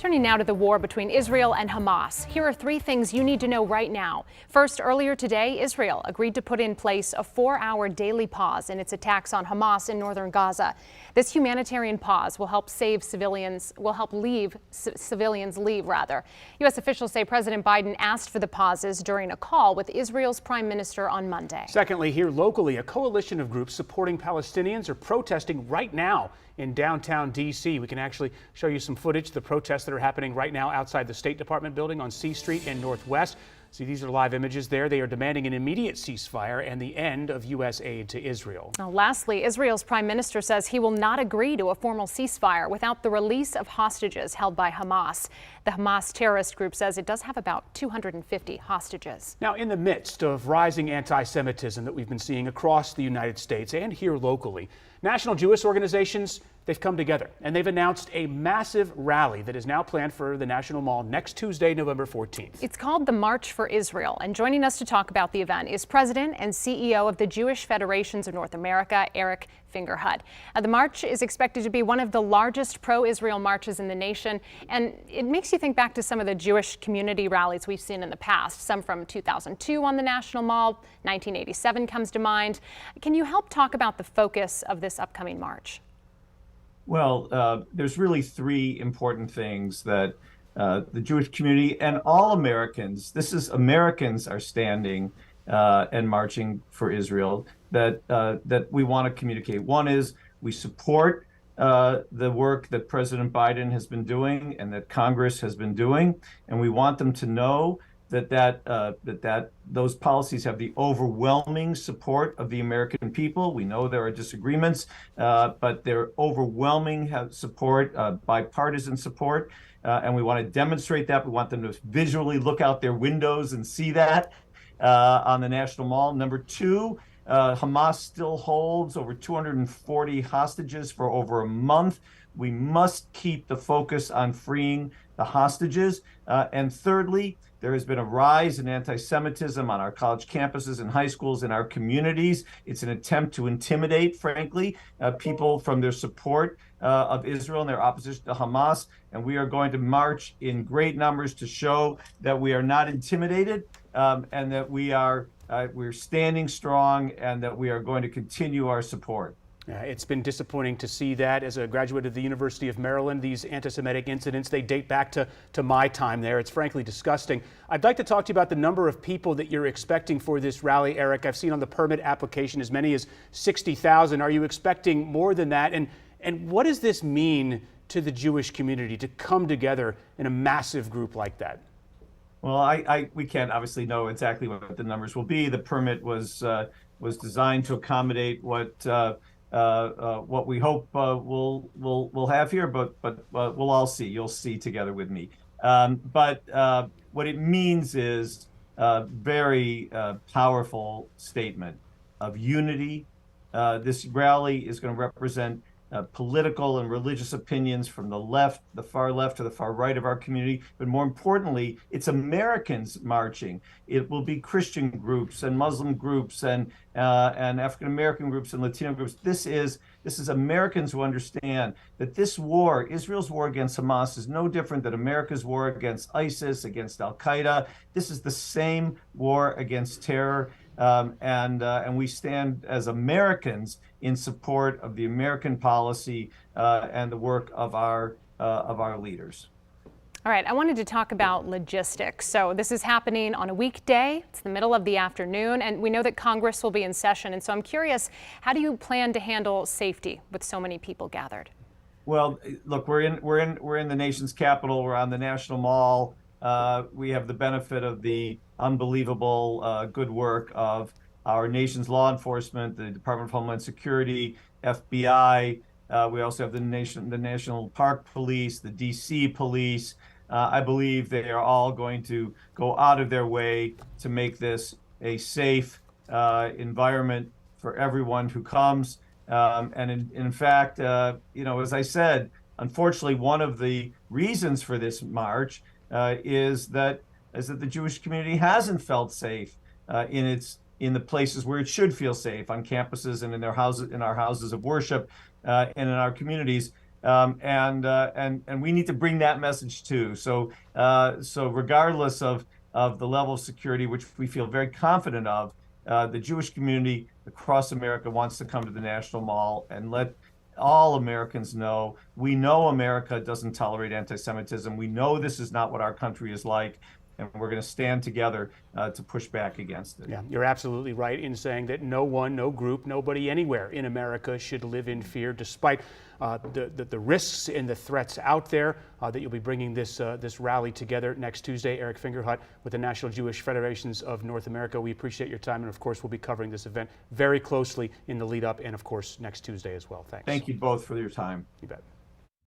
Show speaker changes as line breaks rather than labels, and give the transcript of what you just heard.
Turning now to the war between Israel and Hamas. Here are three things you need to know right now. First, earlier today, Israel agreed to put in place a 4-hour daily pause in its attacks on Hamas in northern Gaza. This humanitarian pause will help civilians leave. U.S. officials say President Biden asked for the pauses during a call with Israel's prime minister on Monday.
Secondly, here locally, a coalition of groups supporting Palestinians are protesting right now in downtown D.C. We can actually show you some footage of the protests that are happening right now outside the State Department building on C Street and Northwest. See, these are live images there. They are demanding an immediate ceasefire and the end of U.S. aid to Israel.
Lastly, Israel's prime minister says he will not agree to a formal ceasefire without the release of hostages held by Hamas. The Hamas terrorist group says it does have about 250 hostages.
Now, in the midst of rising anti-Semitism that we've been seeing across the United States and here locally, national Jewish organizations, they've come together and they've announced a massive rally that is now planned for the National Mall next Tuesday, November 14th.
It's called the March for Israel, and joining us to talk about the event is President and CEO of the Jewish Federations of North America, Eric Fingerhut. The march is expected to be one of the largest pro-Israel marches in the nation, and it makes you think back to some of the Jewish community rallies we've seen in the past, some from 2002 on the National Mall, 1987 comes to mind. Can you help talk about the focus of this upcoming march?
Well, there's really three important things that the Jewish community and all Americans, Americans are standing and marching for Israel, that we want to communicate. One is we support the work that President Biden has been doing and that Congress has been doing, and we want them to know that those policies have the overwhelming support of the American people. We know there are disagreements, but they're overwhelming support, bipartisan support, and we want to demonstrate that. We want them to visually look out their windows and see that on the National Mall. Number two, Hamas still holds over 240 hostages for over a month. We must keep the focus on freeing the hostages. And thirdly, there has been a rise in anti-Semitism on our college campuses and high schools in our communities. It's an attempt to intimidate, frankly, people from their support of Israel and their opposition to Hamas. And we are going to march in great numbers to show that we are not intimidated and that we're standing strong and that we are going to continue our support.
It's been disappointing to see that. As a graduate of the University of Maryland, these anti-Semitic incidents, they date back to my time there. It's frankly disgusting. I'd like to talk to you about the number of people that you're expecting for this rally, Eric. I've seen on the permit application as many as 60,000. Are you expecting more than that? And what does this mean to the Jewish community to come together in a massive group like that?
Well, we can't obviously know exactly what the numbers will be. The permit was designed to accommodate what we hope we'll have here, but we'll all see. You'll see together with me. But what it means is a very powerful statement of unity. This rally is going to represent political and religious opinions from the left to the far right of our community. But more importantly, it's Americans marching. It will be Christian groups and Muslim groups and African-American groups and Latino groups. This is Americans who understand that this war, Israel's war against Hamas, is no different than America's war against ISIS, against Al-Qaeda. This is the same war against terror. And we stand as Americans in support of the American policy and the work of our leaders.
All right, I wanted to talk about logistics. So this is happening on a weekday. It's the middle of the afternoon, and we know that Congress will be in session. And so I'm curious, how do you plan to handle safety with so many people gathered?
Well, look, we're in the nation's capital. We're on the National Mall. We have the benefit of the unbelievable good work of our nation's law enforcement, the Department of Homeland Security, FBI. We also have the National Park Police, the DC Police. I believe they are all going to go out of their way to make this a safe environment for everyone who comes. And in fact, as I said, unfortunately, one of the reasons for this march is that the Jewish community hasn't felt safe in the places where it should feel safe, on campuses and in their houses, in our houses of worship, and in our communities. And we need to bring that message too. So regardless of the level of security, which we feel very confident of, the Jewish community across America wants to come to the National Mall and let all Americans know. We know America doesn't tolerate anti-Semitism. We know this is not what our country is like, and we're going to stand together to push back against it.
Yeah, you're absolutely right in saying that no one, no group, nobody anywhere in America should live in fear, despite the risks and the threats out there. That you'll be bringing this rally together next Tuesday. Eric Fingerhut with the National Jewish Federations of North America. We appreciate your time, and of course, we'll be covering this event very closely in the lead up, and of course, next Tuesday as well. Thanks.
Thank you both for your time.
You bet.